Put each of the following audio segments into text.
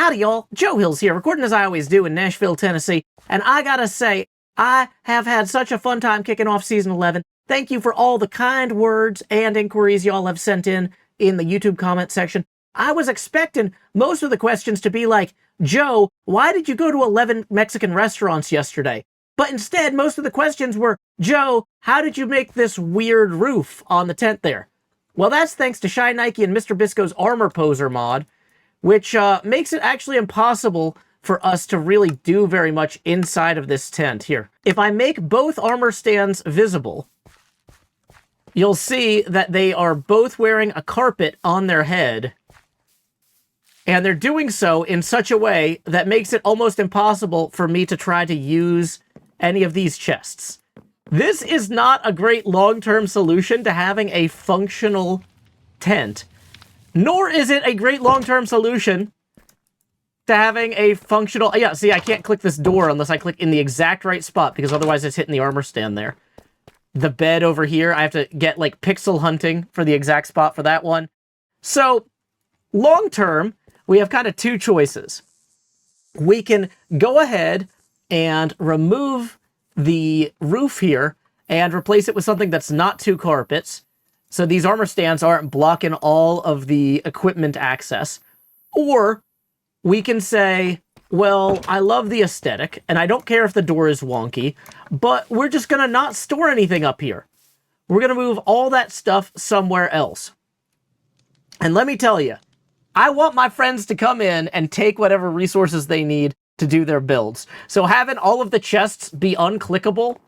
Howdy, y'all. Joe Hills here, recording as I always do in Nashville, Tennessee. And I gotta say, I have had such a fun time kicking off Season 11. Thank you for all the kind words and inquiries y'all have sent in the YouTube comment section. I was expecting most of the questions to be like, Joe, why did you go to 11 Mexican restaurants yesterday? But instead, most of the questions were, Joe, how did you make this weird roof on the tent there? Well, that's thanks to Shy Nike and Mr. Bisco's Armor Poser mod, which makes it actually impossible for us to really do very much inside of this tent. Here, if I make both armor stands visible, you'll see that they are both wearing a carpet on their head, and they're doing so in such a way that makes it almost impossible for me to try to use any of these chests. This is not a great long-term solution to having a functional tent, nor is it a great long-term solution to having a functional... Yeah, see, I can't click this door unless I click in the exact right spot, because otherwise it's hitting the armor stand there. The bed over here, I have to get, like, pixel hunting for the exact spot for that one. So, long-term, we have kind of two choices. We can go ahead and remove the roof here and replace it with something that's not two carpets, so these armor stands aren't blocking all of the equipment access. Or we can say, well, I love the aesthetic, and I don't care if the door is wonky, but we're just going to not store anything up here. We're going to move all that stuff somewhere else. And let me tell you, I want my friends to come in and take whatever resources they need to do their builds. So having all of the chests be unclickable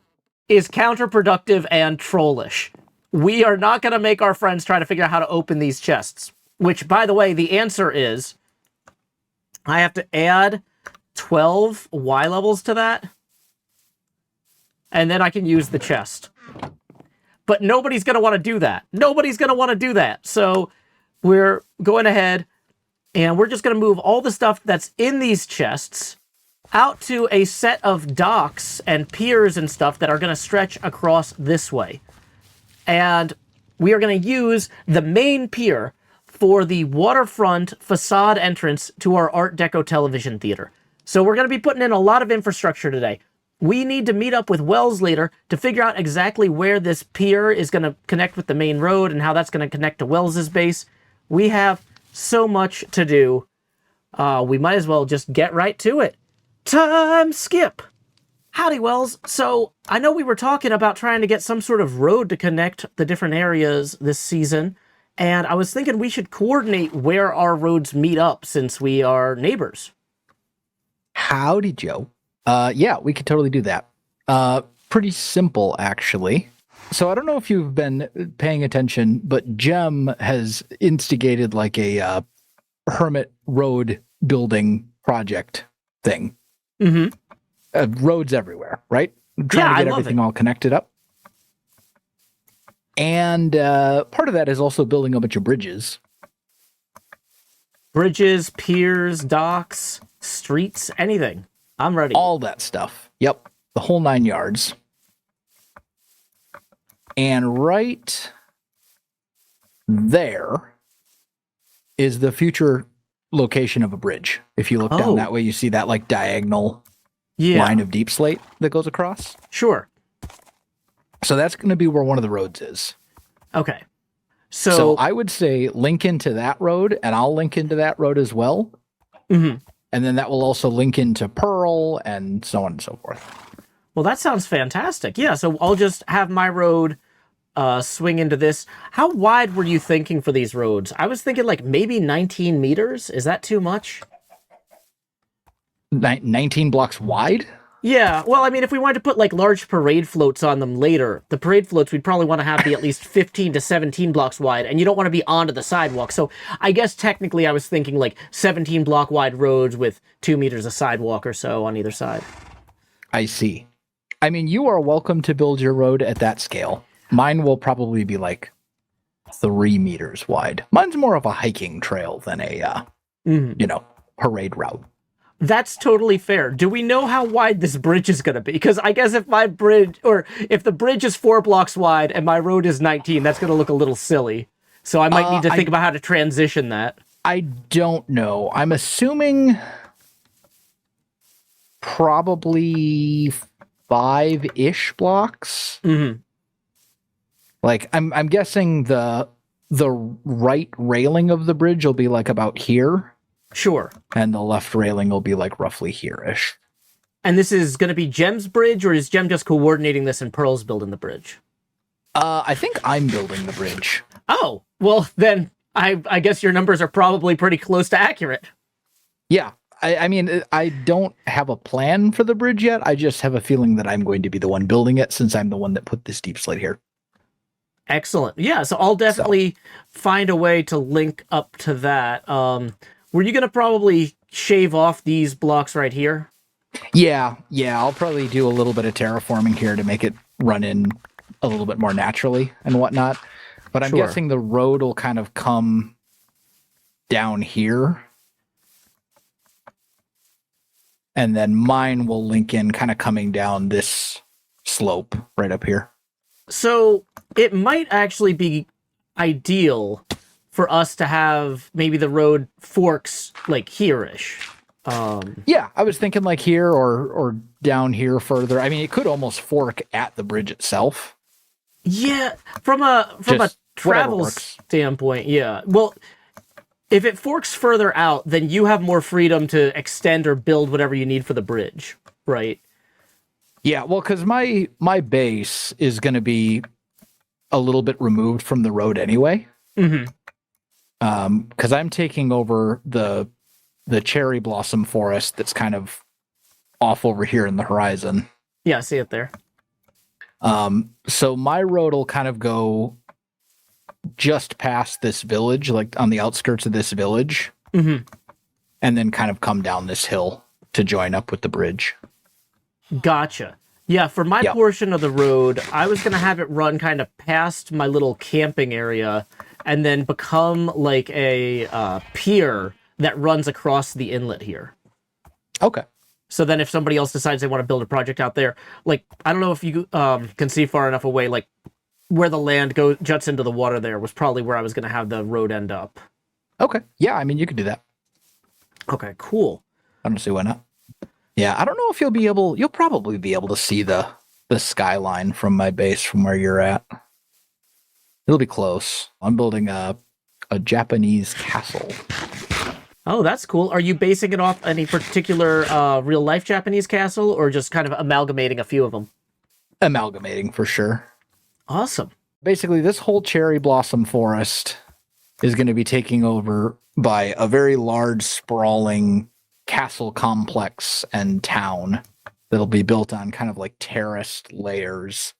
is counterproductive and trollish. We are not going to make our friends try to figure out how to open these chests. Which, by the way, the answer is I have to add 12 Y levels to that, and then I can use the chest. But nobody's going to want to do that. Nobody's going to want to do that. So we're going ahead, and we're just going to move all the stuff that's in these chests out to a set of docks and piers and stuff that are going to stretch across this way. And we are going to use the main pier for the waterfront facade entrance to our Art Deco television theater. So we're going to be putting in a lot of infrastructure today. We need to meet up with Wells later to figure out exactly where this pier is going to connect with the main road and how that's going to connect to Wells's base. We have so much to do. We might as well just get right to it. Time skip! Howdy, Wells. So, I know we were talking about trying to get some sort of road to connect the different areas this season, and I was thinking we should coordinate where our roads meet up since we are neighbors. Howdy, Joe. Yeah, we could totally do that. Pretty simple, actually. So I don't know if you've been paying attention, but Gem has instigated like a hermit road building project thing. Mm-hmm. Roads everywhere, right? Trying to get everything all connected up. And part of that is also building a bunch of bridges. Bridges, piers, docks, streets, anything. I'm ready. All that stuff. Yep. The whole 9 yards. And right there is the future location of a bridge. If you look down that way, you see that like diagonal line of deep slate that goes across. Sure. So that's going to be where one of the roads is. Okay. So I would say link into that road, and I'll link into that road as well. Mm-hmm. And then that will also link into Pearl and so on and so forth. Well, that sounds fantastic. Yeah, so I'll just have my road swing into this. How wide were you thinking for these roads? I was thinking like maybe 19 meters. Is that too much? 19 blocks wide? Yeah, well, I mean, if we wanted to put like large parade floats on them later, the parade floats we'd probably want to have be at least 15 to 17 blocks wide, and you don't want to be onto the sidewalk. So I guess technically I was thinking like 17 block wide roads with 2 meters of sidewalk or so on either side. I see. I mean, you are welcome to build your road at that scale. Mine will probably be like 3 meters wide. Mine's more of a hiking trail than a, parade route. That's totally fair. Do we know how wide this bridge is going to be? Because I guess if if the bridge is 4 blocks wide and my road is 19, that's going to look a little silly. So I might need to think about how to transition that. I don't know. I'm assuming probably 5-ish blocks. Mm-hmm. Like I'm guessing the right railing of the bridge will be like about here. Sure. And the left railing will be like roughly here-ish. And this is going to be Jem's bridge, or is Jem just coordinating this and Pearl's building the bridge? I think I'm building the bridge. Oh, well, then I guess your numbers are probably pretty close to accurate. Yeah. I mean, I don't have a plan for the bridge yet. I just have a feeling that I'm going to be the one building it since I'm the one that put this deep slate here. Excellent. Yeah, so I'll definitely find a way to link up to that. Were you going to probably shave off these blocks right here? Yeah. I'll probably do a little bit of terraforming here to make it run in a little bit more naturally and whatnot. But I'm guessing the road will kind of come down here. And then mine will link in kind of coming down this slope right up here. So it might actually be ideal for us to have maybe the road forks like here-ish. Yeah, I was thinking like here or down here further. I mean, it could almost fork at the bridge itself. Yeah, from a travel standpoint, yeah. Well, if it forks further out, then you have more freedom to extend or build whatever you need for the bridge, right? Yeah, well, because my base is going to be a little bit removed from the road anyway. Mm-hmm. Because I'm taking over the cherry blossom forest that's kind of off over here in the horizon. Yeah, I see it there. So my road will kind of go just past this village, like on the outskirts of this village, mm-hmm. and then kind of come down this hill to join up with the bridge. Gotcha. Yeah, for my portion of the road, I was going to have it run kind of past my little camping area and then become like a pier that runs across the inlet here. Okay. So then if somebody else decides they want to build a project out there, like, I don't know if you can see far enough away, like where the land juts into the water there was probably where I was going to have the road end up. Okay. Yeah, I mean, you could do that. Okay, cool. I don't see why not. Yeah, I don't know if you'll probably be able to see the skyline from my base from where you're at. It'll be close. I'm building a Japanese castle. Oh, that's cool. Are you basing it off any particular real-life Japanese castle, or just kind of amalgamating a few of them? Amalgamating, for sure. Awesome. Basically, this whole cherry blossom forest is going to be taken over by a very large, sprawling castle complex and town that'll be built on kind of like terraced layers,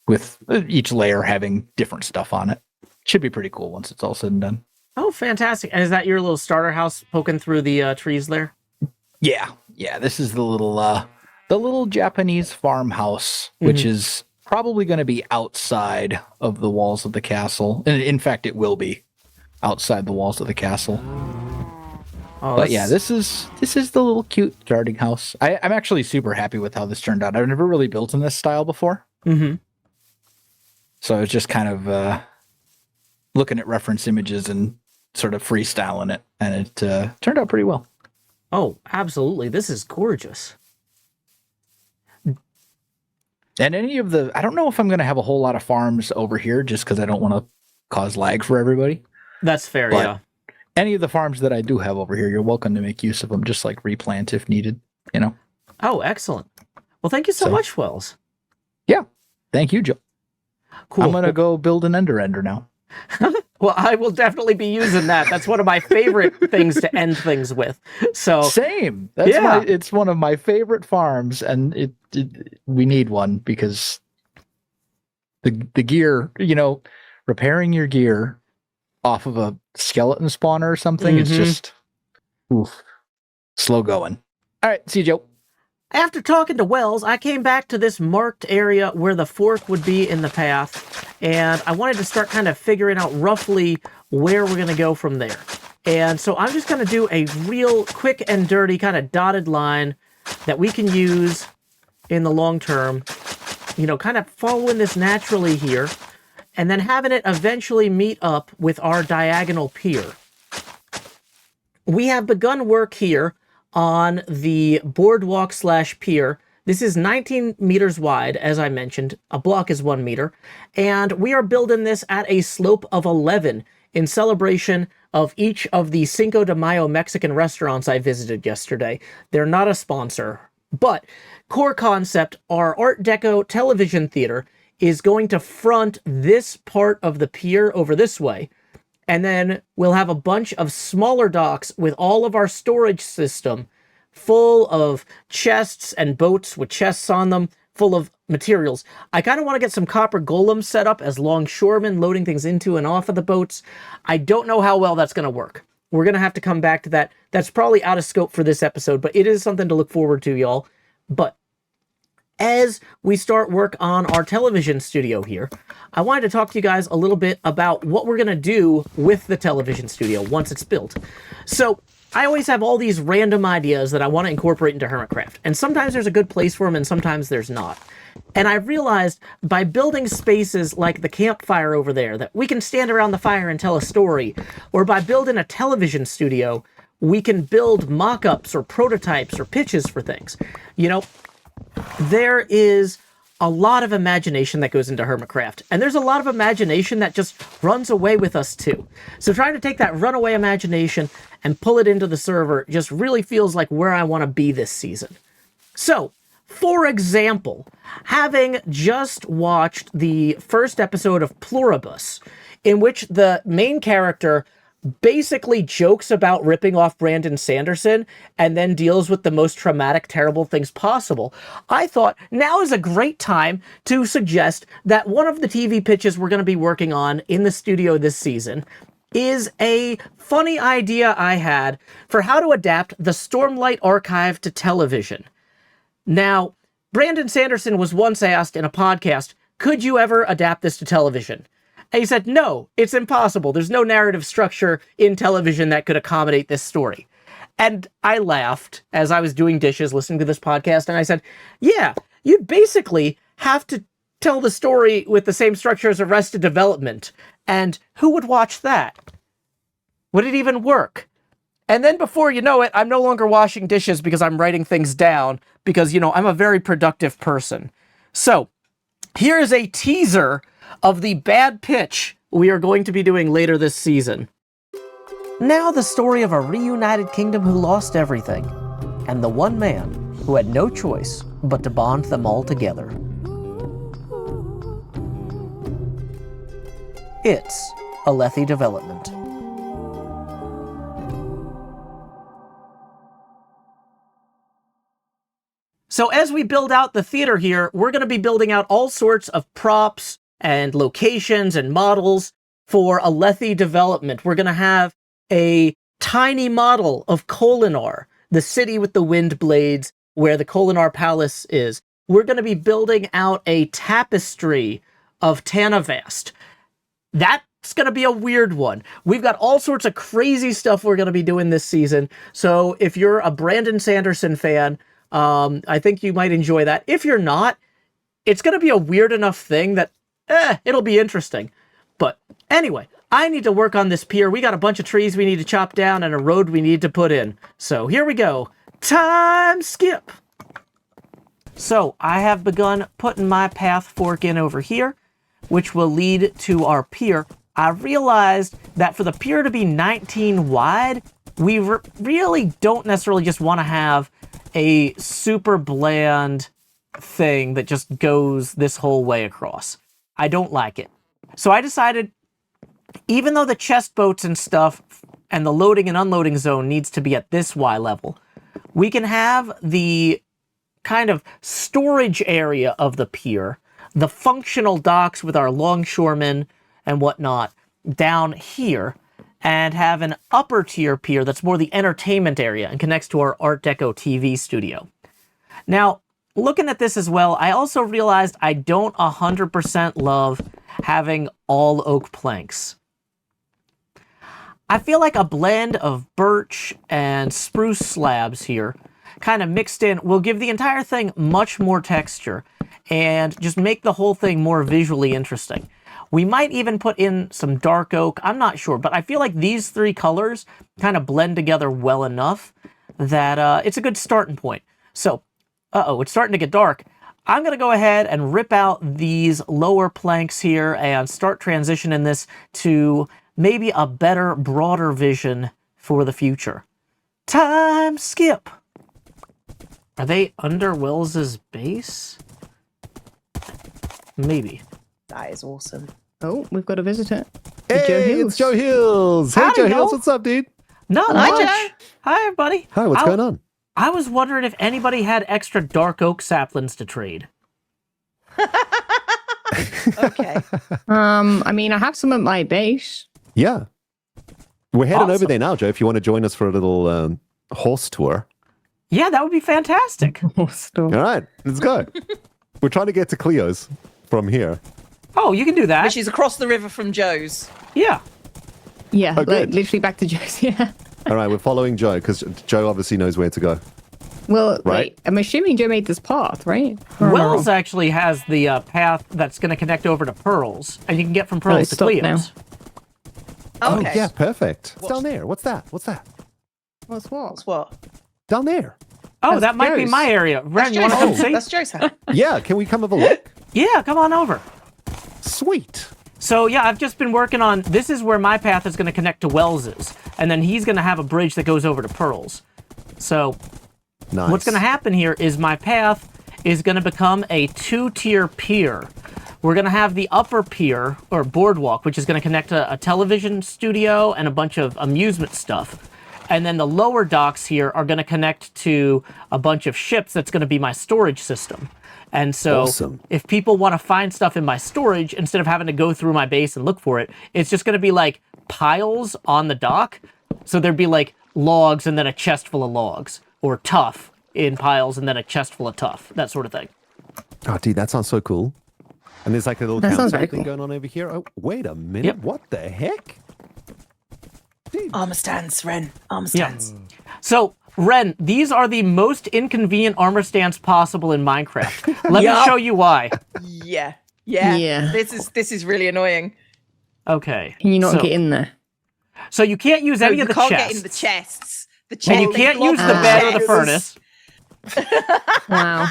with each layer having different stuff on it. Should be pretty cool once it's all said and done. Oh, fantastic. And is that your little starter house poking through the trees there? Yeah. This is the little Japanese farmhouse, which is probably going to be outside of the walls of the castle. And in fact, it will be outside the walls of the castle. Oh, but yeah, this is the little cute garden house. I'm actually super happy with how this turned out. I've never really built in this style before. Mm-hmm. So I was just kind of looking at reference images and sort of freestyling it, and it turned out pretty well. Oh, absolutely. This is gorgeous. And I don't know if I'm going to have a whole lot of farms over here just because I don't want to cause lag for everybody. That's fair, but yeah. Any of the farms that I do have over here, you're welcome to make use of them, just like replant if needed, you know? Oh, excellent. Well, thank you so much, Wells. Yeah. Thank you, Joe. Cool. I'm going to go build an ender now. Well, I will definitely be using that. That's one of my favorite things to end things with. So same. It's one of my favorite farms, and we need one because the gear, repairing your gear off of a skeleton spawner or something is just slow going. All right, see you, Joe. After talking to Wells, I came back to this marked area where the fork would be in the path, and I wanted to start kind of figuring out roughly where we're going to go from there. And so I'm just going to do a real quick and dirty kind of dotted line that we can use in the long term, kind of following this naturally here. and then having it eventually meet up with our diagonal pier. We have begun work here on the boardwalk / pier. This is 19 meters wide, as I mentioned. A block is 1 meter. And we are building this at a slope of 11 in celebration of each of the Cinco de Mayo Mexican restaurants I visited yesterday. They're not a sponsor. But core concept, our Art Deco television theater is going to front this part of the pier over this way. And then we'll have a bunch of smaller docks with all of our storage system full of chests and boats with chests on them, full of materials. I kind of want to get some copper golems set up as longshoremen, loading things into and off of the boats. I don't know how well that's going to work. We're going to have to come back to that. That's probably out of scope for this episode, but it is something to look forward to, y'all. But as we start work on our television studio here, I wanted to talk to you guys a little bit about what we're going to do with the television studio once it's built. So I always have all these random ideas that I want to incorporate into HermitCraft, and sometimes there's a good place for them and sometimes there's not. And I realized by building spaces like the campfire over there that we can stand around the fire and tell a story, or by building a television studio, we can build mock-ups or prototypes or pitches for things. You know, there is a lot of imagination that goes into HermitCraft, and there's a lot of imagination that just runs away with us too. So trying to take that runaway imagination and pull it into the server just really feels like where I want to be this season. So, for example, having just watched the first episode of Pluribus, in which the main character basically jokes about ripping off Brandon Sanderson and then deals with the most traumatic, terrible things possible, I thought now is a great time to suggest that one of the TV pitches we're going to be working on in the studio this season is a funny idea I had for how to adapt the Stormlight Archive to television. Now, Brandon Sanderson was once asked in a podcast, could you ever adapt this to television? And he said, no, it's impossible. There's no narrative structure in television that could accommodate this story. And I laughed as I was doing dishes, listening to this podcast, and I said, yeah, you'd basically have to tell the story with the same structure as Arrested Development. And who would watch that? Would it even work? And then before you know it, I'm no longer washing dishes because I'm writing things down because, you know, I'm a very productive person. So here is a teaser of the bad pitch we are going to be doing later this season. Now the story of a reunited kingdom who lost everything, and the one man who had no choice but to bond them all together. It's a Lethe development. So as we build out the theater here, we're going to be building out all sorts of props and locations and models for a Lethe development. We're going to have a tiny model of Kholinar, the city with the wind blades where the Kholinar Palace is. We're going to be building out a tapestry of Tanavast. That's going to be a weird one. We've got all sorts of crazy stuff we're going to be doing this season. So if you're a Brandon Sanderson fan, I think you might enjoy that. If you're not, it's going to be a weird enough thing that it'll be interesting. But anyway, I need to work on this pier. We got a bunch of trees we need to chop down and a road we need to put in. So here we go. Time skip. So I have begun putting my path fork in over here, which will lead to our pier. I realized that for the pier to be 19 wide, we really don't necessarily just want to have a super bland thing that just goes this whole way across. I don't like it. So I decided, even though the chest boats and stuff and the loading and unloading zone needs to be at this Y level, we can have the kind of storage area of the pier, the functional docks with our longshoremen and whatnot down here, and have an upper tier pier that's more the entertainment area and connects to our Art Deco TV studio. Now, looking at this as well, I also realized I don't 100% love having all oak planks. I feel like a blend of birch and spruce slabs here, kind of mixed in, will give the entire thing much more texture and just make the whole thing more visually interesting. We might even put in some dark oak. I'm not sure, but I feel like these 3 colors kind of blend together well enough that it's a good starting point. So, it's starting to get dark. I'm going to go ahead and rip out these lower planks here and start transitioning this to maybe a better, broader vision for the future. Time skip. Are they under Wells's base? Maybe. That is awesome. Oh, we've got a visitor. Hey, Joe Hills. it's Joe Hills. Hey, Howdy, Joe Hills, y'all. what's up, dude? Not Hi, much. Joe. Hi, everybody. Hi, what's going on? I was wondering if anybody had extra dark oak saplings to trade. Okay. I mean, I have some at my base. Yeah. We're heading over Awesome. there now, Joe, if you want to join us for a little horse tour. Yeah, that would be fantastic. Oh, stop. All right, let's go. We're trying to get to Cleo's from here. Oh, you can do that. Which is across the river from Joe's. Yeah. Yeah, Oh, like, good. literally back to Joe's. Yeah. All right, we're following Joe because Joe obviously knows where to go. Well, Right. wait, I'm assuming Joe made this path, right? Or- Wells actually has the path that's going to connect over to Pearls, and you can get from Pearls it's to stopped Cleo's. Oh, Okay. yeah, perfect. It's What's- down there. What's that? What's that? What's what? That's what? Down there. Oh, That's that might be Joe's. my area. Ren, you want to Joe's come house. see? That's Joe's house. Yeah, can we come have a look? Yeah, come on over. Sweet. So, yeah, I've just been working on... This is where my path is going to connect to Wells's, and then he's going to have a bridge that goes over to Pearls. So, Nice. what's going to happen here is my path is going to become a 2-tier pier. We're going to have the upper pier, or boardwalk, which is going to connect to a television studio and a bunch of amusement stuff. And then the lower docks here are going to connect to a bunch of ships that's going to be my storage system. And so Awesome. if people want to find stuff in my storage, instead of having to go through my base and look for it, it's just going to be like piles on the dock. So there'd be like logs and then a chest full of logs, or tuff in piles and then a chest full of tuff, that sort of thing. Oh, dude, that sounds so cool. And there's like a little That sounds campsite very thing cool. going on over here. Oh, wait a minute. Yep. What the heck? Dude. Armor stands, Ren. Armor stands. So, Ren, these are the most inconvenient armor stands possible in Minecraft. Let me Yup. show you why. Yeah. Yeah. Yeah. This is really annoying. Okay. Can you not so, get in there? So you can't use No, any you of the can't chests. get in the chests. The And you chest- can't use the lobster bed or the chests. furnace. Wow.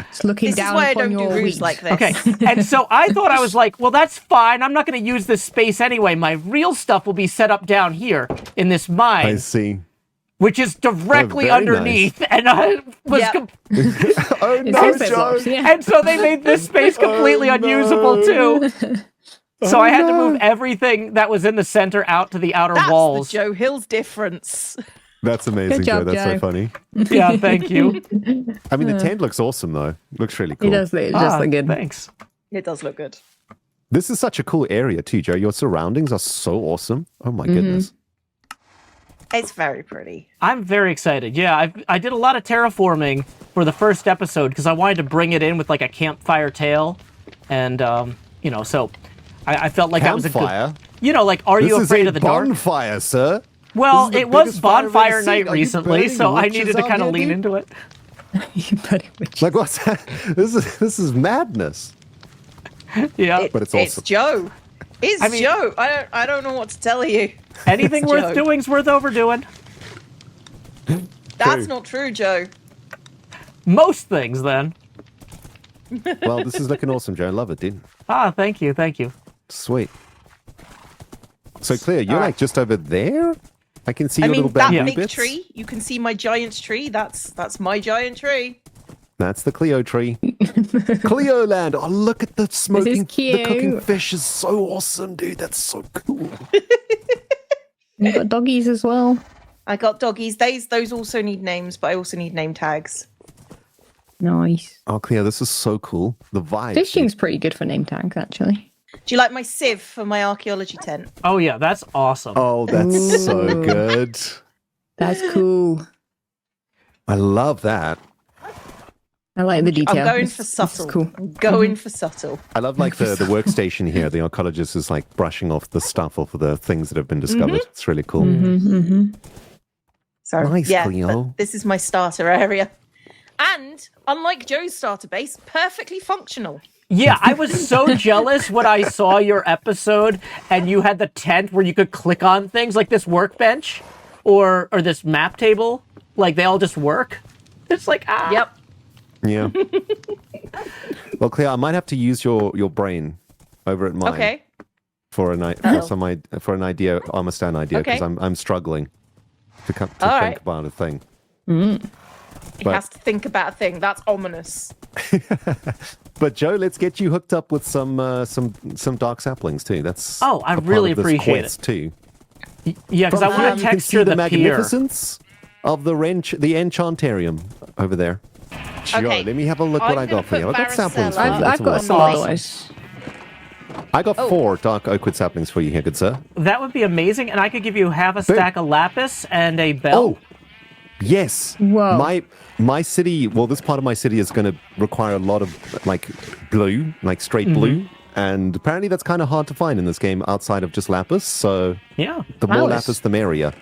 Just looking This is down why I upon don't do your roofs weeds. like this. Okay. And so I thought I was like, well, that's fine. I'm not going to use this space anyway. My real stuff will be set up down here in this I mine, see. which is directly very underneath. And I was Yep. Oh, It's no, also Joe. blocks, yeah. and so they made this space completely unusable too. So I had to move everything that was in the center out to the outer That's walls. the Joe Hills difference. That's amazing, Good job, Joe. That's so Joe. funny. Yeah, thank you. I mean, the tent looks awesome, though. Looks really cool. It does look just look good. Thanks. It does look good. This is such a cool area, too, Joe. Your surroundings are so awesome. Oh, my goodness. It's very pretty. I'm very excited. Yeah, I did a lot of terraforming for the first episode because I wanted to bring it in with like a campfire tale, and you know, so I felt like that was a Campfire? good. You know, like, are This you is afraid a of the dark? bonfire, sir. Well, This is the it was biggest fire I've ever bonfire seen. night Are you recently, burning so I witches needed to out kind of here, lean dude? into it. You bloody witch. Like, what's that? This is madness. Yeah, But it's awesome. It's Joe. It's I mean- Joe. I don't know what to tell you. anything it's worth Joe. doing's worth overdoing. That's True. not true, Joe. Most things, then. Well, this is looking awesome, Joe. I love it, dude. Ah, thank you, thank you. Sweet. So, Cleo, you're All right. like just over there? I can see I your mean, little that bamboo big bits. tree. You can see my giant tree. That's my giant tree. That's the Cleo tree. Cleo land. Oh, look at the smoking, the cute. cooking fish is so awesome, dude. That's so cool. You've got doggies as well. I got doggies. Those also need names, but I also need name tags. Nice. Oh, Cleo, this is so cool. The vibe. Fishing's pretty good for name tags, actually. Do you like my sieve for my archaeology tent? Oh yeah, that's awesome. Oh, that's so Ooh. good. That's cool. I love that. I like the detail. I'm going It's- for it's subtle. cool. I'm going for subtle. I love like the workstation here. The archaeologist is like brushing off the stuff off of the things that have been discovered. It's really cool. So Nice, yeah, Cleo. but this is my starter area. And unlike Joe's starter base, perfectly functional. Yeah, I was so jealous when I saw your episode and you had the tent where you could click on things like this workbench or this map table. Like they all just work. It's like, ah. Yep. Yeah. Well, Cleo, I might have to use your brain over at mine. Okay. For an idea, armor stand idea, because I'm struggling to think about a thing. He has to think about a thing. That's ominous. But Joe, let's get you hooked up with some dark saplings too. That's I really appreciate it too. Yeah, because I want to texture the the magnificence of the enchantarium over there. Joe, Okay. let me have a look what I got for you. I've got saplings for you. I've got some otherwise. I got 4 dark oakwood saplings for you here, good sir. That would be amazing, and I could give you half a stack of lapis and a bell. Oh, yes. Whoa. My city, well, this part of my city is going to require a lot of, like, blue, like straight blue. And apparently that's kind of hard to find in this game outside of just lapis. So Yeah. the more Flowers. lapis, the merrier.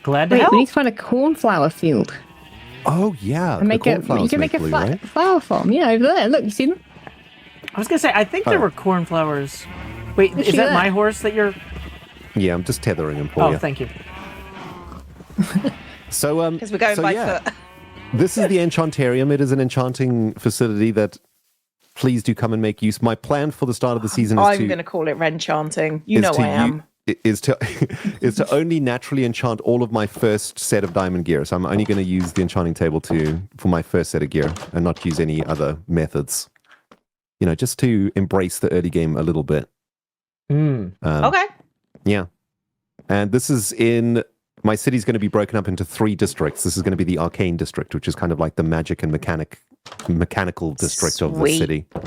Glad to Wait, help. we need to find a cornflower field Oh, yeah. and make it. You can make a blue, right? flower farm. Yeah, over there. Look, you see them? I was going to say, I think there were cornflowers. Wait, is that there. my horse that you're... Yeah, I'm just tethering him for Oh, you. thank you. So, Because we're going by foot. This is the Enchantarium. It is an enchanting facility that please do come and make use. My plan for the start of the season is I'm going to call it Renchanting. You know I am. Is to only naturally enchant all of my first set of diamond gear. So I'm only going to use the enchanting table for my first set of gear and not use any other methods. You know, just to embrace the early game a little bit. Okay. Yeah. And this is my city's going to be broken up into 3 districts. This is going to be the arcane district, which is kind of like the magic and mechanical district of the Sweet. city. Then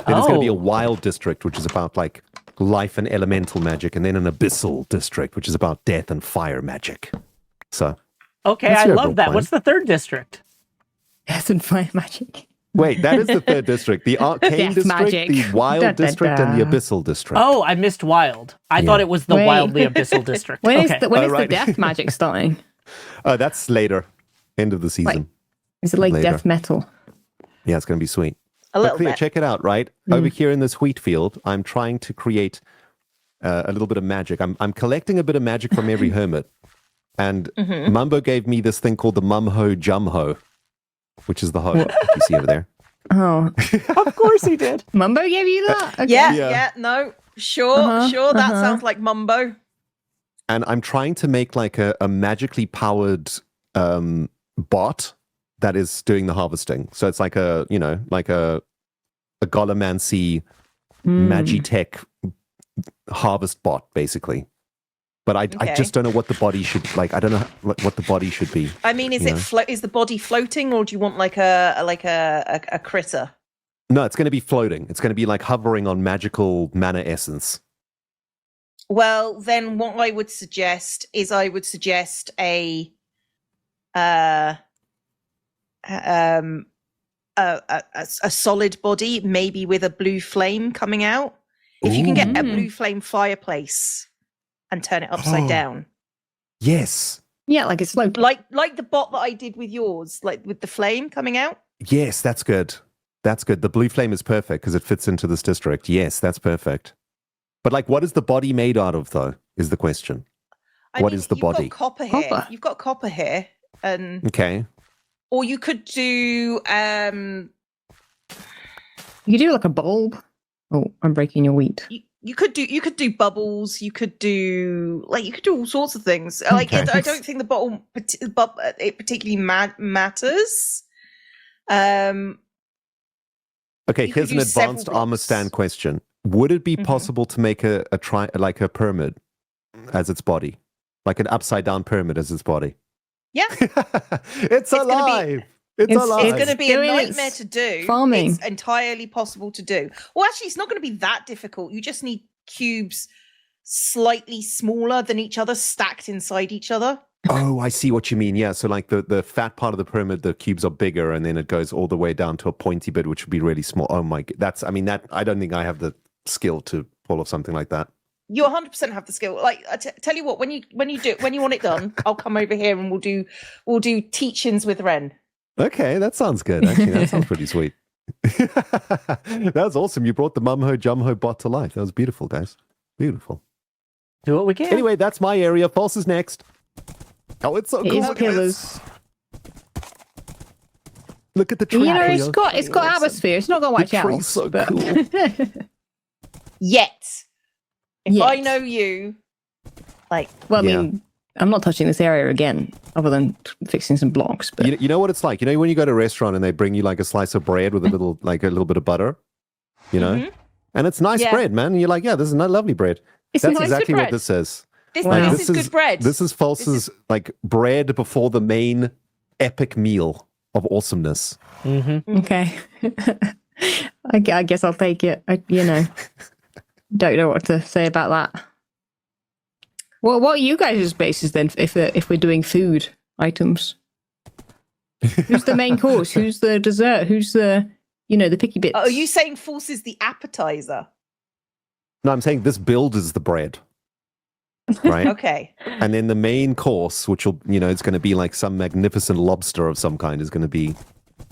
there's going to be a wild district, which is about like life and elemental magic, and then an abyssal district, which is about death and fire magic. So, Okay, That's I your love overall that. plan. What's the third district? Death and fire magic. wait, that is the 3rd district. The arcane Death district, magic. the wild Da, da, district, and the da. abyssal district. Oh, I missed wild. I thought it was the Wait. wildly abyssal district. When is Okay. the when is right. the death magic starting? That's later. End of the season. Is it like Later. death metal? Yeah, it's going to be sweet. A little Cleo, bit. check it out, right? Over here in this wheat field, I'm trying to create a little bit of magic. I'm collecting a bit of magic from every hermit. And Mumbo gave me this thing called the Mumho Jumho, which is the hoe you see over there. Oh, Of course he did. Mumbo gave you that? Okay. Yeah, no. Sure, that sounds like Mumbo. And I'm trying to make like a magically powered bot that is doing the harvesting. So it's like a Golomancy Magitech harvest bot, basically. But I Okay. just don't know what the body should like. I don't know what the body should be. I mean, is is the body floating, or do you want like a critter? No, it's going to be floating. It's going to be like hovering on magical mana essence. Well, then what I would suggest is a solid body, maybe with a blue flame coming out. If you can get a blue flame fireplace and turn it upside down. Yes. Yeah, like it's like Like the bot that I did with yours, like with the flame coming out. Yes, that's good. That's good. The blue flame is perfect because it fits into this district. Yes, that's perfect. But like, what is the body made out of, though, is the question. What is the body? You've got copper here. Copper. You've got copper here. Okay. Or you could do you could do like a bulb. Oh, I'm breaking your wheat. you could do bubbles. You could do all sorts of things. Like I don't think the bottle it particularly matters. Okay, You here's could an use several advanced armor blocks. stand question. Would it be possible to make a pyramid as its body? Like an upside down pyramid as its body? Yeah. It's alive. It's alive. It's going to be a doing its nightmare to do. farming. It's entirely possible to do. Well, actually, it's not going to be that difficult. You just need cubes slightly smaller than each other, stacked inside each other. Oh, I see what you mean. Yeah, so like the fat part of the pyramid, the cubes are bigger, and then it goes all the way down to a pointy bit, which would be really small. Oh my, I don't think I have the skill to pull off something like that. You 100% have the skill. Like I tell you what, when you want it done, I'll come over here and we'll do teach-ins with Ren. Okay, that sounds good. Actually, that sounds pretty sweet. That was awesome. You brought the Mumho Jumho bot to life. That was beautiful, guys. Beautiful. Do what we can. Anyway, that's my area. False is next. Oh, it's so It cool. is Look at pillars. this. Look at the tree. You know, it's Cleo. got atmosphere. It's not got much The tree's else. so but... cool. Yet. If I Yet. know you, like, Well, I Yeah. mean, I'm not touching this area again, other than fixing some blocks. But You know what it's like? You know when you go to a restaurant and they bring you like a slice of bread with a little bit of butter? You know? And it's nice Yeah. bread, man. And you're like, yeah, this is not lovely bread. It's That's nice exactly bread. what this says. this, Wow. this is good bread. This is False's like bread before the main epic meal of awesomeness. Mm-hmm. okay, I guess I'll take it. Don't know what to say about that. Well, what are you guys' bases then? If we're doing food items, who's the main course? Who's the dessert? Who's the the picky bits? Are you saying false is the appetizer? No, I'm saying this build is the bread. Right? Okay. And then the main course, which will, it's going to be like some magnificent lobster of some kind, is going to be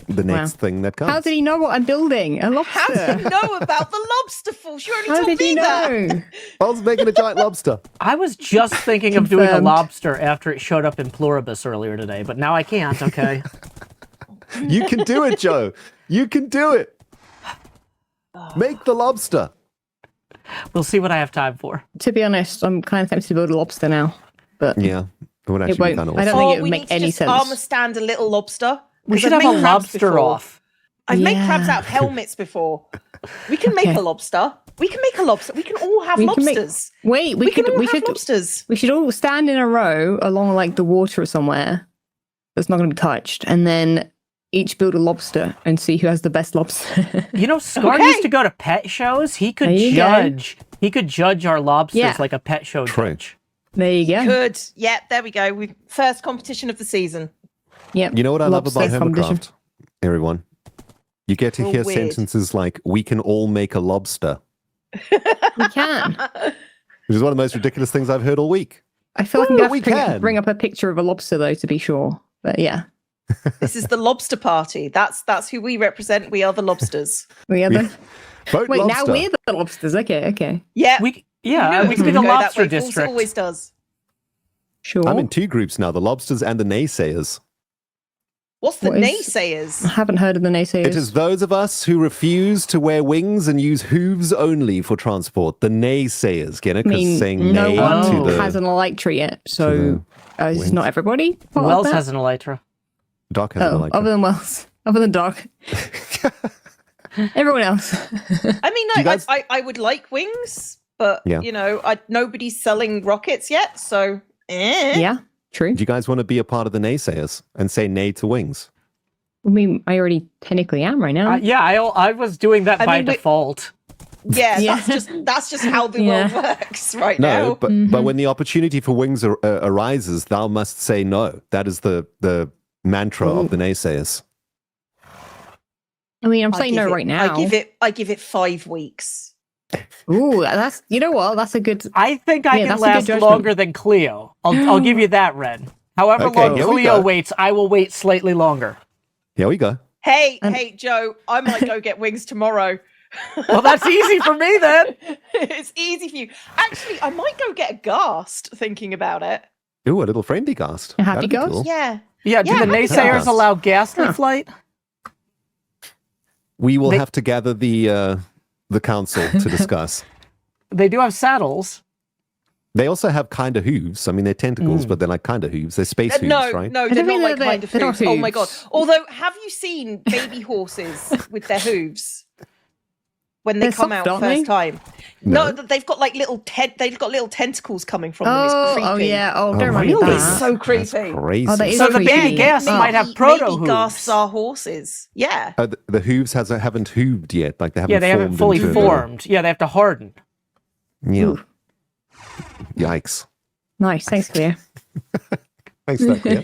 the next thing that comes. How did he know what I'm building? A lobster. How do you know about the lobster, false? You only How told did me he that. know? I was making a giant lobster. I was just thinking of doing a Confirmed. lobster after it showed up in Pluribus earlier today, but now I can't, okay? You can do it, Joe. You can do it. Make the lobster. We'll see what I have time for. To be honest, I'm kind of tempted to build a lobster now, but Yeah. It would actually it won't. be kind of I awesome. don't think it we would need make to any just sense. armor stand a little lobster. We 'Cause should I've have a made crabs lobster before. off. I've made Yeah. crabs out of helmets before. We can make Okay. a lobster. We can make a lobster. We can all have We can make- lobsters. Wait, We can all we have should lobsters. we should all stand in a row along like the water or somewhere that's not going to be touched, and then each build a lobster and see who has the best lobster. You know, Scar Okay. used to go to pet shows. He could There you go. judge. He could judge our lobsters Yeah. like a pet show True. judge. There you go. Good. Yeah, there we go. We first competition of the season. Yep. You know what I love about Lobster competition. HermitCraft, everyone? You get to Oh, hear weird. sentences like, we can all make a lobster, We can. which is one of the most ridiculous things I've heard all week. I feel like I'm Ooh, going to we have to can. bring up a picture of a lobster though to be sure. But yeah, This is the lobster party. That's who we represent. We are the lobsters. we are the. Vote Wait, lobster. now we're the lobsters. Okay. Yeah. We You knew yeah, it we was could be the gonna go that lobster way. False district. always does. Sure. I'm in two groups now, the lobsters and the naysayers. What's the What is- naysayers? I haven't heard of the naysayers. It is those of us who refuse to wear wings and use hooves only for transport. The naysayers, get it? I Because mean, saying no nay one to the has an elytra yet, so is wings. not everybody? part of Wells that? has an elytra. Doc has an Oh, elytra. other than Wells, other than Doc, everyone else. I mean, Do you no, guys- I would like wings, but Yeah. nobody's selling rockets yet, so Yeah, true. Do you guys want to be a part of the naysayers and say nay to wings? I mean, I already technically am right now. Yeah, I was doing that I by mean, we- default. Yeah, Yeah. that's just how the Yeah. world works right No, now. but when the opportunity for wings arises, thou must say no. That is the mantra of the naysayers. I mean, I'm I saying give no it- right now. I give it 5 weeks. Ooh, that's what? That's a good. I think I Yeah, can that's a good last judgment. longer than Cleo. I'll give you that, Ren. However Okay, long here we Cleo go. waits, I will wait slightly longer. Here we go. Hey, And- hey, Joe, I might go get wings tomorrow. Well, that's easy for me then. It's easy for you. Actually, I might go get a ghast thinking about it. Ooh, a little friendly ghast. A happy That'd be ghast? cool. Yeah. Yeah, do Yeah, the happy naysayers ghast. allow ghastly flight? We will They- have to gather the council to discuss. They do have saddles. They also have kind of hooves. I mean, they're tentacles, but they're like kind of hooves. They're space hooves, No, right? no, I they're don't not think like they're- kind of they're not hooves. Oh my god! hooves. Although, have you seen baby horses with their hooves when they They're come soft, out aren't they? first time? No, they've got like they've got little tentacles coming from them. It's creepy. Oh yeah. Oh, Oh, don't remind me of really? It's that. so That's creepy. crazy. Oh, that is So the creepy. baby ghast Oh. might have proto Maybe ghasts hooves. are horses. Yeah. The hooves haven't hooved yet. Like they haven't. Yeah, they haven't formed fully into a- formed. Yeah, they have to harden. Yeah. Ooh. Yikes. Nice. Thanks, Cleo. Thanks, Doc. Yeah.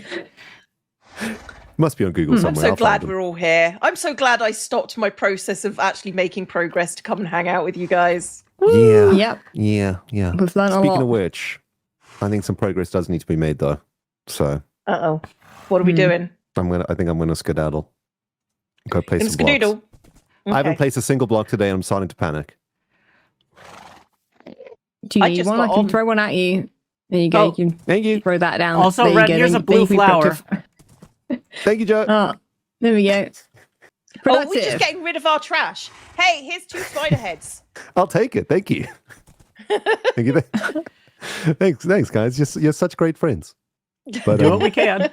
Must be on Google I'm somewhere. so I'll glad find we're all here. I'm so glad I stopped my process of actually making progress to come and hang out with you guys. them. Yep. Yeah. We've learned a Speaking lot. of which, I think some progress does need to be made, though. So Uh oh. What are we doing? I think I'm gonna skedaddle. Go play In some blocks. Skadoodle. I haven't Okay. placed a single block today, and I'm starting to panic. Do you I need just one? got I can on. throw one at you. There you go. Oh. You can Thank you. throw that down. Also, There you Red, go. here's Then- a blue then you can be flower. productive. Thank you, Joe. Oh, there we go. Oh, we're just Productive. getting rid of our trash. Hey, here's 2 spider heads. I'll take it. Thank you. Thank you. Thanks, guys. You're such great friends. But Do what we can.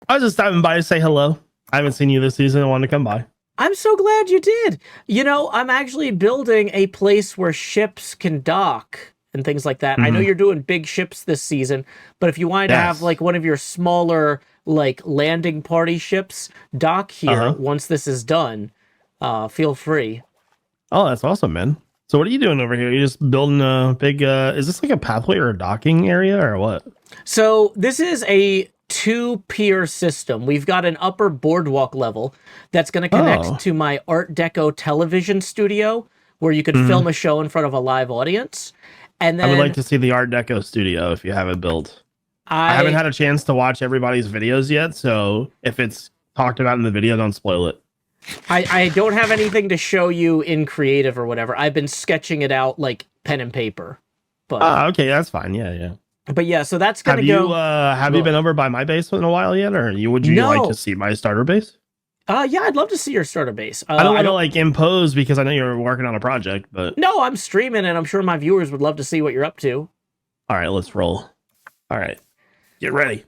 I was just stopping by to say hello. I haven't seen you this season. I wanted to come by. I'm so glad you did. You know, I'm actually building a place where ships can dock and things like that. I know you're doing big ships this season, but if you wanted to have Yes. like one of your smaller like landing party ships dock here once this is done, feel free. Oh, that's awesome, man. So what are you doing over here? You just building a big, is this like a pathway or a docking area or what? So this is a 2-pier system. We've got an upper boardwalk level that's going to connect Oh. to my Art Deco television studio where you could film a show in front of a live audience. And then I would like to see the Art Deco studio if you have it built. I haven't had a chance to watch everybody's videos yet, so if it's talked about in the video, don't spoil it. I don't have anything to show you in creative or whatever. I've been sketching it out like pen and paper. But Okay, that's fine. Yeah. but yeah, so that's going Have to you go. have you been over by my base in a while yet, or would you like No. to see my starter base? Yeah, I'd love to see your starter base. I don't want to like impose because I know you're working on a project, but No, I'm streaming and I'm sure my viewers would love to see what you're up to. all right, let's roll. All right, get ready.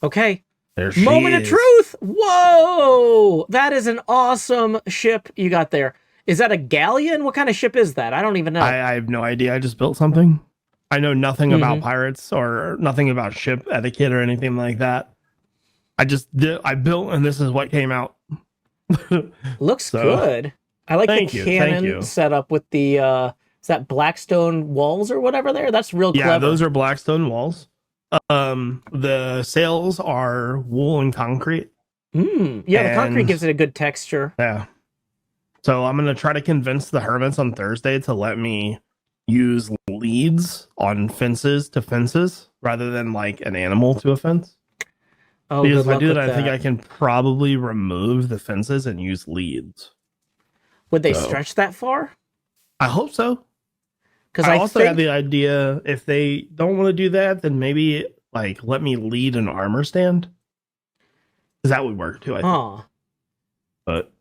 Okay. There she Moment of is. truth. Whoa! That is an awesome ship you got there. Is that a galleon? What kind of ship is that? I don't even know. I have no idea. I just built something. I know nothing Mm-hmm. about pirates or nothing about ship etiquette or anything like that. I built, and this is what came out. Looks So, good. I like the thank you, cannon setup with the is that Blackstone walls or whatever there? That's real Yeah, clever. those are Blackstone walls. The sails are wool and concrete. Yeah, the concrete and- gives it a good texture. Yeah. So I'm gonna try to convince the hermits on Thursday to let me use leads on fences to fences rather than like an animal to a fence. Oh, Because good if I luck do with that, I think that. I can probably remove the fences and use leads. Would they so- stretch that far? I hope so. Because I I also think had the idea if they don't want to do that, then maybe like let me lead an armor stand. Because that would work too, I think. Huh. But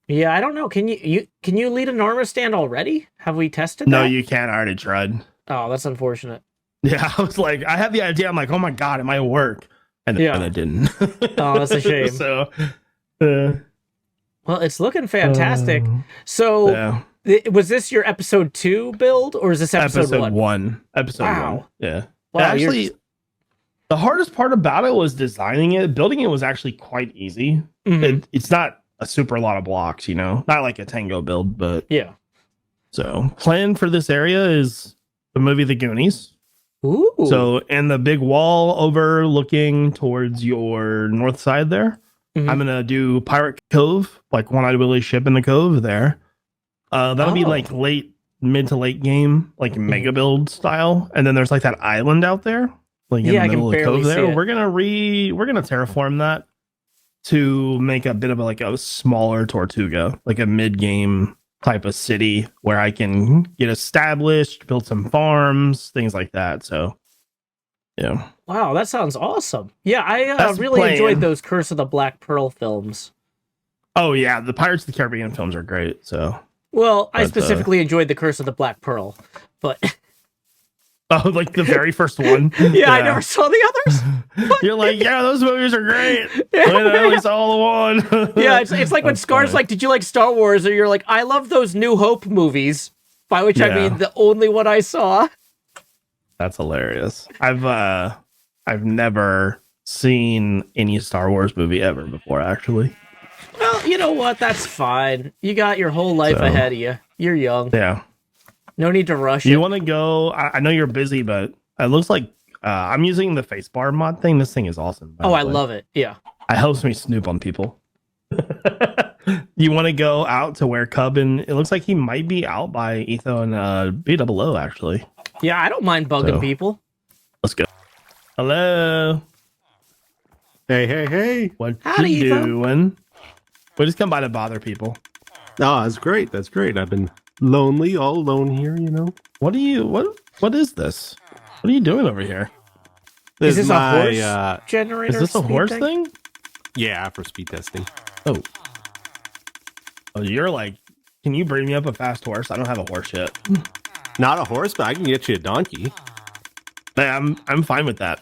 Yeah, I don't know. Can you lead an armor stand already? Have we tested no, that? you can't. I already tried. Oh, that's unfortunate. Yeah, I was like, I had the idea. I'm like, oh my god, it might work, and Yeah. then it didn't. Oh, that's a shame. So, Well, it's looking fantastic. So, yeah, was this your episode 2 build, or is this episode 1? Episode Wow. 1. Yeah. Wow, Actually, the hardest part about it was designing it. Building it was actually quite easy. Mhm. It's not a super lot of blocks, you know, not like a Tango build, but Yeah. so plan for this area is the movie The Goonies. Ooh. So, and the big wall overlooking towards your north side there, Mhm. I'm gonna do Pirate Cove, like One-Eyed Willie ship in the cove there. That'll be Oh. like mid to late game, like mega build style. And then there's like that island out there, like in Yeah, I the can middle of the barely cove see there. it. We're gonna terraform that to make a bit of like a smaller Tortuga, like a mid game type of city where I can get established, build some farms, things like that. So, yeah. Wow, that sounds awesome. Yeah, I That's the really plan. enjoyed those Curse of the Black Pearl films. Oh yeah, the Pirates of the Caribbean films are great. So, Well, I But, specifically enjoyed the Curse of the Black Pearl, but oh, like the very first one. yeah, I never saw the others. You're like, yeah, those movies are great. Yeah. Wait, I only saw the one. Yeah, it's like when That's Scar's funny. like, "Did you like Star Wars?" Or you're like, "I love those New Hope movies," by which I Yeah. mean the only one I saw. That's hilarious. I've never seen any Star Wars movie ever before, actually. Well, you know what? That's fine. You got your whole life So- ahead of you. You're young. Yeah. No need to rush You it. want to go? I know you're busy, but it looks like I'm using the face bar mod thing. This thing is awesome. by Oh, the I way. love it. Yeah. It helps me snoop on people. You want to go out to where Cub and it looks like he might be out by Etho and BOO actually. Yeah, I don't mind bugging So- people. Let's go. Hello. Hey. What Howdy, you Etho. doing? We just come by to bother people. Oh, that's great. That's great. I've been lonely, all alone here, you know. What is this? What are you doing over here? Is this my, a horse generator? Is this a speed horse thing? Yeah, for speed testing. Oh, you're like, can you bring me up a fast horse? I don't have a horse yet. Not a horse, but I can get you a donkey. Hey, I'm fine with that.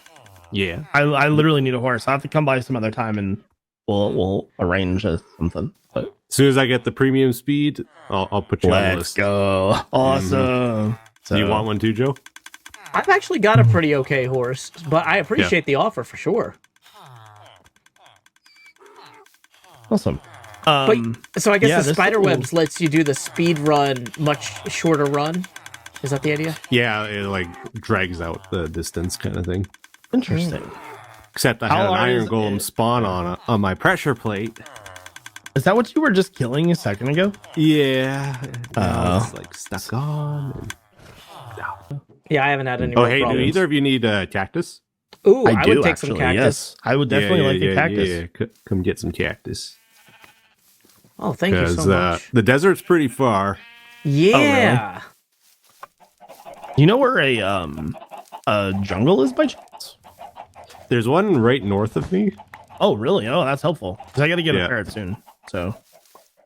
Yeah. I literally need a horse. I will have to come by some other time and we'll arrange something. But As soon as I get the premium speed, I'll put you on the let's list. go. Awesome. Do you want one too, Joe? I've actually got a pretty okay horse, but I appreciate the offer for sure. Awesome. But so I guess the this spider little- webs lets you do the speed run much shorter run. Is that the idea? Yeah, it like drags out the distance kind of thing. Interesting. Except I How had an hard iron is golem it? spawn on my pressure plate. Is that what you were just killing a second ago? Yeah. Oh. It's like stuck on. And... Yeah, I haven't had any. Oh, real hey, do problems. either of you need a cactus? Ooh, I, do would take some actually, cactus. Yes, I would definitely like a cactus. Yeah. Come get some cactus. Oh, thank you Because so much. the desert's pretty far. Yeah. You know where a jungle is by chance? There's one right north of me. Oh, really? Oh, that's helpful. Because I got to get Yeah. a parrot soon. So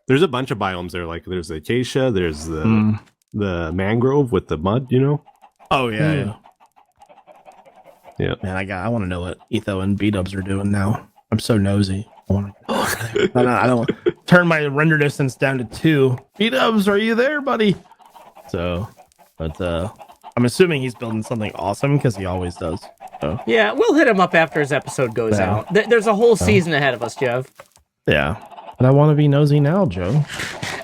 There's a bunch of biomes there. Like there's the acacia, there's the mangrove with the mud, you know? oh yeah. Yeah. Man, I want to know what Etho and B-dubs are doing now. I'm so nosy. I want to. I don't turn my render distance down to 2. B-dubs, are you there, buddy? So, but I'm assuming he's building something awesome because he always does. So Yeah, we'll hit him up after his episode goes Yeah. out. There's a whole season ahead of us, Jeff. yeah. But I want to be nosy now, Joe.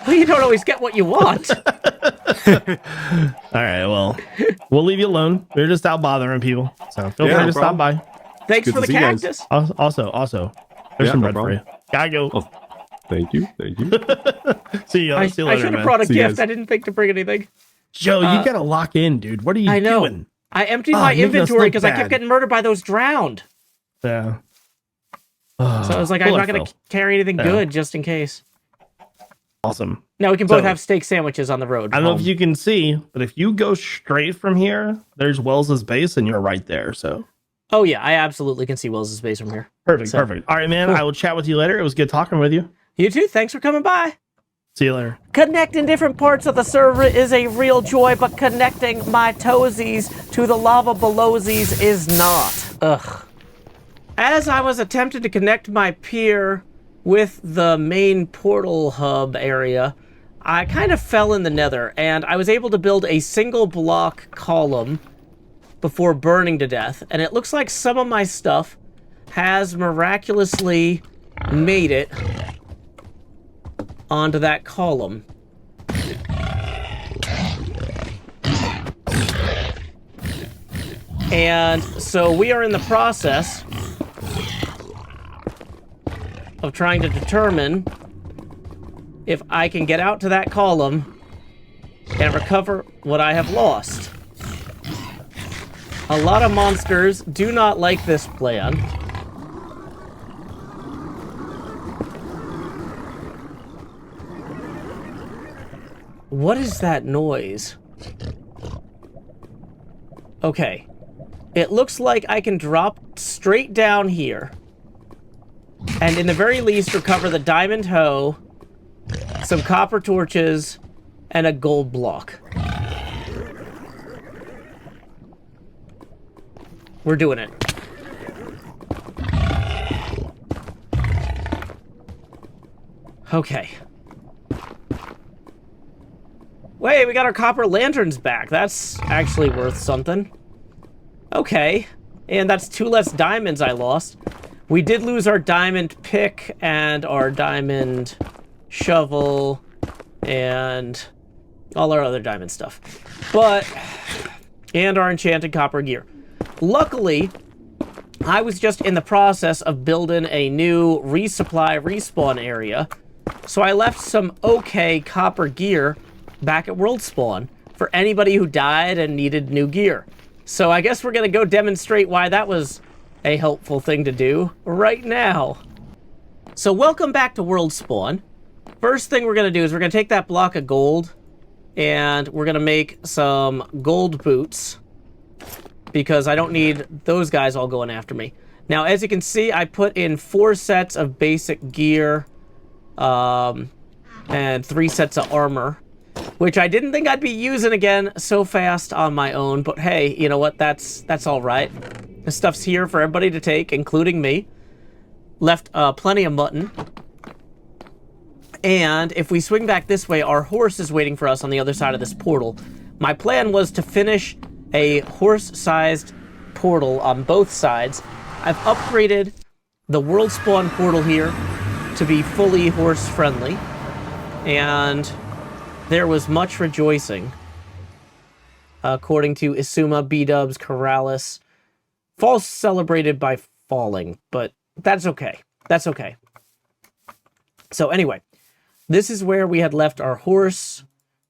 Well, you don't always get what you want. All right, well, we'll leave you alone. We're just out bothering people. So feel Yeah, free no to stop problem. by. Thanks Good for to the see you guys. cactus. Also, there's Yeah, some no bread for you. problem. Gotta go. Oh, thank you. See you I later, should have man. brought a See you gift. guys. I didn't think to bring anything. Joe, you gotta lock in, dude. What are you I know. doing? I emptied Oh, my you're making us inventory look because I bad. kept getting murdered by those drowned. Yeah. So I was like, I'm not going to carry anything Yeah. good just in case. Awesome. Now we can both So- have steak sandwiches on the road. I don't know home. if you can see, but if you go straight from here, there's Wells's base, and you're right there. So Oh, yeah, I absolutely can see Will's base from here. perfect, So- perfect. All right, man. Cool. I will chat with you later. It was good talking with you. You too. Thanks for coming by. See you later. Connecting different parts of the server is a real joy, but connecting my toesies to the lava belowsies is not. Ugh. As I was attempting to connect my pier with the main portal hub area, I kind of fell in the nether, and I was able to build a single block column before burning to death, and it looks like some of my stuff has miraculously made it onto that column. And so we are in the process of trying to determine if I can get out to that column and recover what I have lost. A lot of monsters do not like this plan. What is that noise? Okay. It looks like I can drop straight down here. And in the very least recover the diamond hoe, some copper torches, and a gold block. We're doing it. Okay. Wait, we got our copper lanterns back. That's actually worth something. Okay. And that's 2 less diamonds I lost. We did lose our diamond pick and our diamond shovel and all our other diamond stuff. And our enchanted copper gear. Luckily, I was just in the process of building a new resupply respawn area. So I left some okay copper gear back at World Spawn for anybody who died and needed new gear. So I guess we're going to go demonstrate why that was a helpful thing to do right now. So welcome back to World Spawn. First thing we're going to do is we're going to take that block of gold and we're going to make some gold boots because I don't need those guys all going after me. Now, as you can see, I put in 4 sets of basic gear and 3 sets of armor, which I didn't think I'd be using again so fast on my own. But hey, you know what? That's all right. This stuff's here for everybody to take, including me. Left plenty of mutton. And if we swing back this way, our horse is waiting for us on the other side of this portal. My plan was to finish a horse-sized portal on both sides. I've upgraded the world spawn portal here to be fully horse-friendly. And there was much rejoicing. According to Isuma, B-dubs, Corrales. False celebrated by falling, but that's okay. That's okay. So anyway, this is where we had left our horse.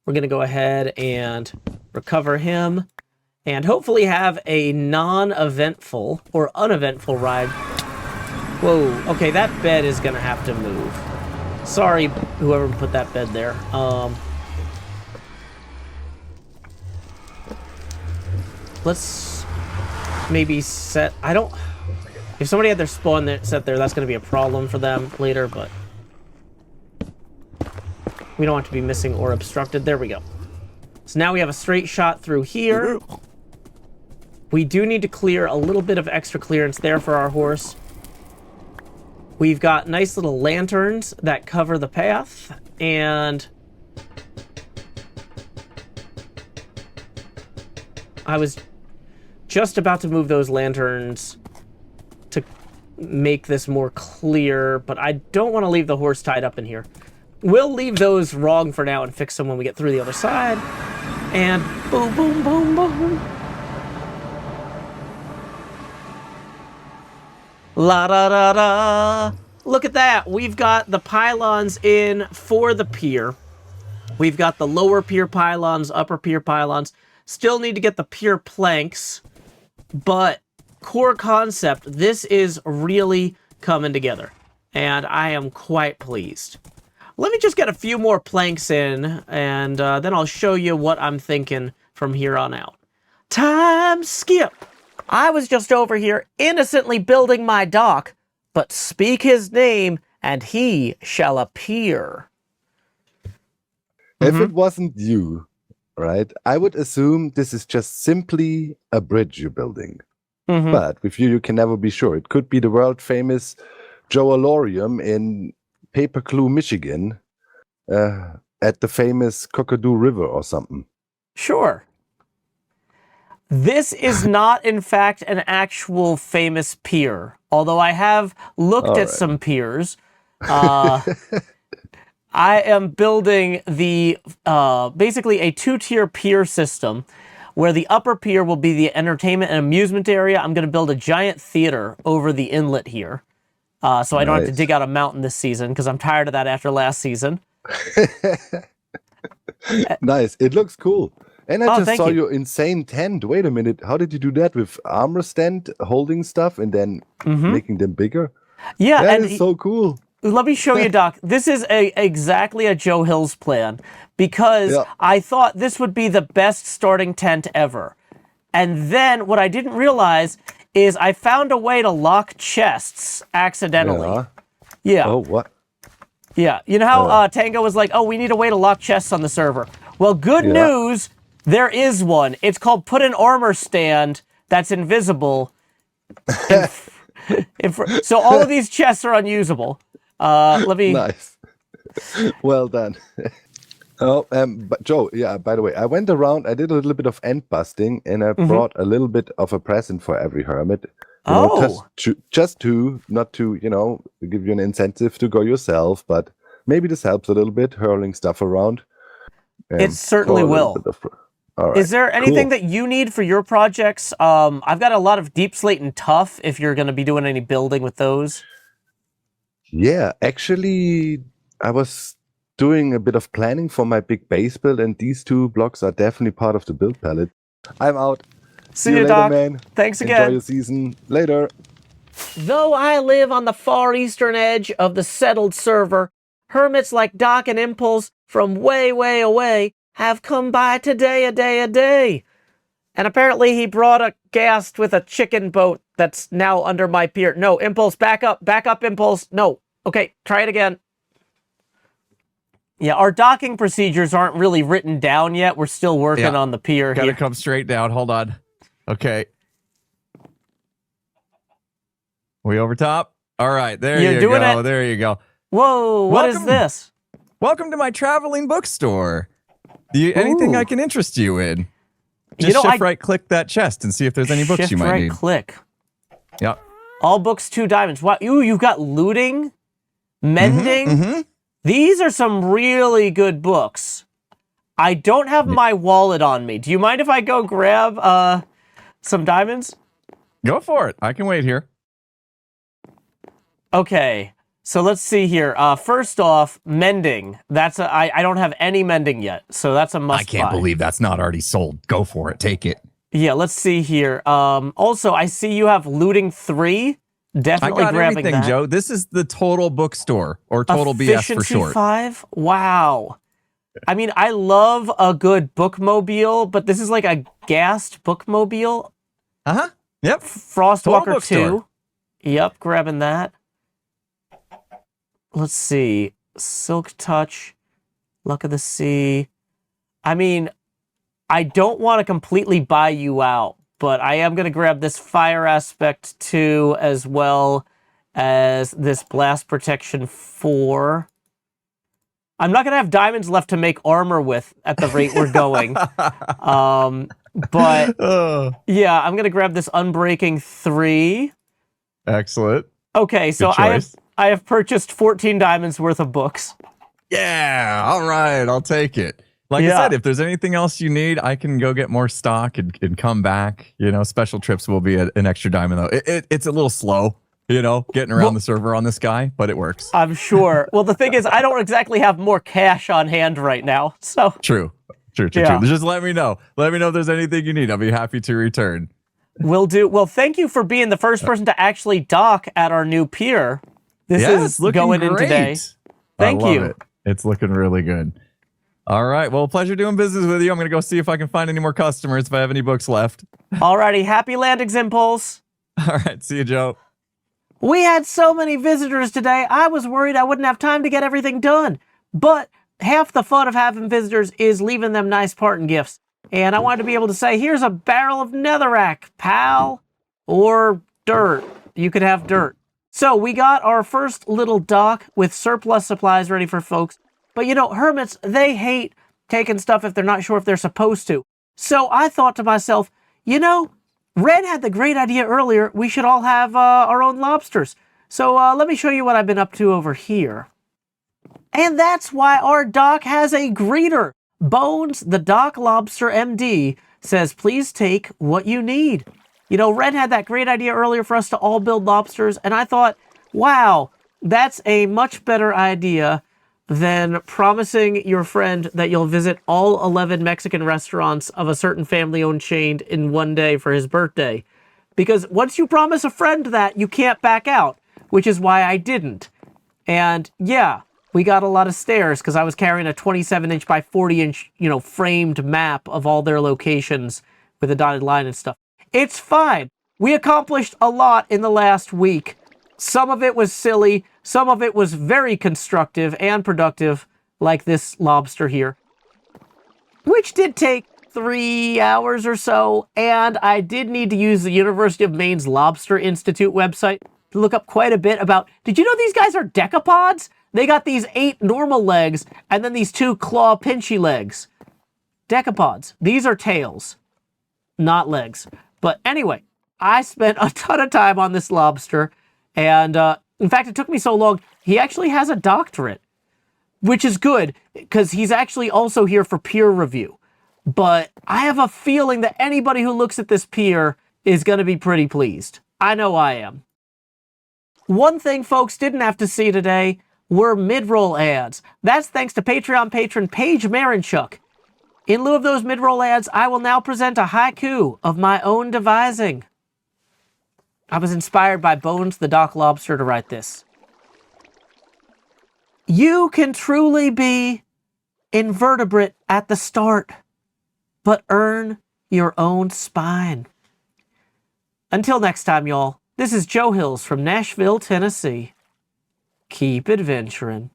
We're going to go ahead and recover him and hopefully have a non-eventful or uneventful ride. Whoa, okay, that bed is going to have to move. Sorry, whoever put that bed there. Let's maybe set... I don't... If somebody had their spawn there, set there, that's going to be a problem for them later, but... We don't want to be missing or obstructed. There we go. So now we have a straight shot through here. We do need to clear a little bit of extra clearance there for our horse. We've got nice little lanterns that cover the path, and... I was just about to move those lanterns to make this more clear, but I don't want to leave the horse tied up in here. We'll leave those wrong for now and fix them when we get through the other side. And boom, boom, boom, boom. La da da da. Look at that. We've got the pylons in for the pier. We've got the lower pier pylons, upper pier pylons. Still need to get the pier planks, but core concept, this is really coming together, and I am quite pleased. Let me just get a few more planks in, and then I'll show you what I'm thinking from here on out. Time skip! I was just over here innocently building my dock, but speak his name, and he shall appear. If it wasn't you, right, I would assume this is just simply a bridge you're building. But with you, you can never be sure. It could be the world-famous Joalorium in Paperclue, Michigan, at the famous Cockadoo River or something. Sure. This is not, in fact, an actual famous pier, although I have looked at some piers. I am building the basically a 2-tier pier system where the upper pier will be the entertainment and amusement area. I'm going to build a giant theater over the inlet here. So I don't have to dig out a mountain this season because I'm tired of that after last season. Nice. It looks cool. And I just saw you. your insane tent. Wait a minute. How did you do that with armor stand holding stuff and then making them bigger? Yeah, that is so cool. Let me show you, Doc. This is exactly a Joe Hills plan because I thought this would be the best starting tent ever. And then what I didn't realize is I found a way to lock chests accidentally. Yeah. Oh, what? Yeah. You know how Tango was like, oh, we need a way to lock chests on the server. Well, good news, there is one. It's called put an armor stand that's invisible. So all of these chests are unusable. Let me... Nice. Well done. But Joe, by the way, I went around, I did a little bit of end busting, and I brought a little bit of a present for every hermit. You know, just to, not to, give you an incentive to go yourself, but maybe this helps a little bit, hurling stuff around. It certainly will. All right, is there anything that you need for your projects? I've got a lot of deep slate and tough if you're going to be doing any building with those. Yeah, actually, I was doing a bit of planning for my big base build, and these 2 blocks are definitely part of the build palette. I'm out. See you later, Doc. man. Thanks again. Enjoy your season. Later. Though I live on the far eastern edge of the settled server, hermits like Doc and Impulse from way, way away have come by today a day. And apparently he brought a ghast with a chicken boat that's now under my pier. No, Impulse, back up, Impulse. No. Okay, try it again. Yeah, our docking procedures aren't really written down yet. We're still working on the pier Gotta here. come straight down. Hold on. Okay. We over top? All right, there You're you doing go. it. There you go. Whoa, what is Welcome. this? Welcome to my traveling bookstore. Anything I can interest you in? Just shift right click that chest and see if there's any books you might need. Shift right click. Yep. All books 2 diamonds. Wow, you've got looting, mending. These are some really good books. I don't have my wallet on me. Do you mind if I go grab some diamonds? Go for it. I can wait here. Okay, so let's see here. First off, mending. I don't have any mending yet, so that's a must I can't buy. believe that's not already sold. Go for it. Take it. Yeah, let's see here. Also, I see you have looting 3. Definitely I got grabbing everything, that. Joe. This is the total bookstore, or total BS for Efficiency short. 5? Wow. I mean, I love a good bookmobile, but this is like a gassed bookmobile. Yep. Frostwalker Total 2. Yep, grabbing that. Let's see. Silk Touch. Luck of the Sea. I mean, I don't want to completely buy you out, but I am going to grab this Fire Aspect 2 as well as this Blast Protection 4. I'm not going to have diamonds left to make armor with at the rate we're going. But yeah, I'm going to grab this Unbreaking 3. Excellent. Okay, so Good choice. I have purchased 14 diamonds worth of books. Yeah. All right. I'll take it. Like I said, if there's anything else you need, I can go get more stock and come back. You know, special trips will be an extra diamond, though. It's a little slow, you know, getting around the server on this guy, but it works. I'm sure. Well, the thing is, I don't exactly have more cash on hand right now. So True. Just let me know. Let me know if there's anything you need. I'll be happy to return. Will do. Well, thank you for being the first person to actually dock at our new pier. This is looking going in great. today. I Thank love you. it. It's looking really good. All right. Well, pleasure doing business with you. I'm going to go see if I can find any more customers, if I have any books left. Alrighty. Happy landings, Impulse. All right. See you, Joe. We had so many visitors today, I was worried I wouldn't have time to get everything done. But half the fun of having visitors is leaving them nice parting gifts. And I wanted to be able to say, here's a barrel of netherrack, pal. Or dirt. You could have dirt. So we got our first little dock with surplus supplies ready for folks. But you know, hermits, they hate taking stuff if they're not sure if they're supposed to. So I thought to myself, you know, Red had the great idea earlier, we should all have our own lobsters. So let me show you what I've been up to over here. And that's why our dock has a greeter. Bones, the dock lobster MD, says, please take what you need. You know, Red had that great idea earlier for us to all build lobsters, and I thought, wow, that's a much better idea than promising your friend that you'll visit all 11 Mexican restaurants of a certain family-owned chain in one day for his birthday. Because once you promise a friend that, you can't back out, which is why I didn't. And yeah, we got a lot of stares because I was carrying a 27-inch by 40-inch, you know, framed map of all their locations with a dotted line and stuff. It's fine. We accomplished a lot in the last week. Some of it was silly. Some of it was very constructive and productive, like this lobster here, which did take 3 hours or so. And I did need to use the University of Maine's Lobster Institute website to look up quite a bit about, did you know these guys are decapods? They got these 8 normal legs and then these 2 claw pinchy legs. Decapods. These are tails, not legs. But anyway, I spent a ton of time on this lobster. And in fact, it took me so long, he actually has a doctorate, which is good because he's actually also here for peer review. But I have a feeling that anybody who looks at this pier is going to be pretty pleased. I know I am. One thing folks didn't have to see today were mid-roll ads. That's thanks to Patreon patron Paige Marinchuk. In lieu of those mid-roll ads, I will now present a haiku of my own devising. I was inspired by Bones the Dock Lobster to write this. You can truly be invertebrate at the start, but earn your own spine. Until next time, y'all, this is Joe Hills from Nashville, Tennessee. Keep adventuring.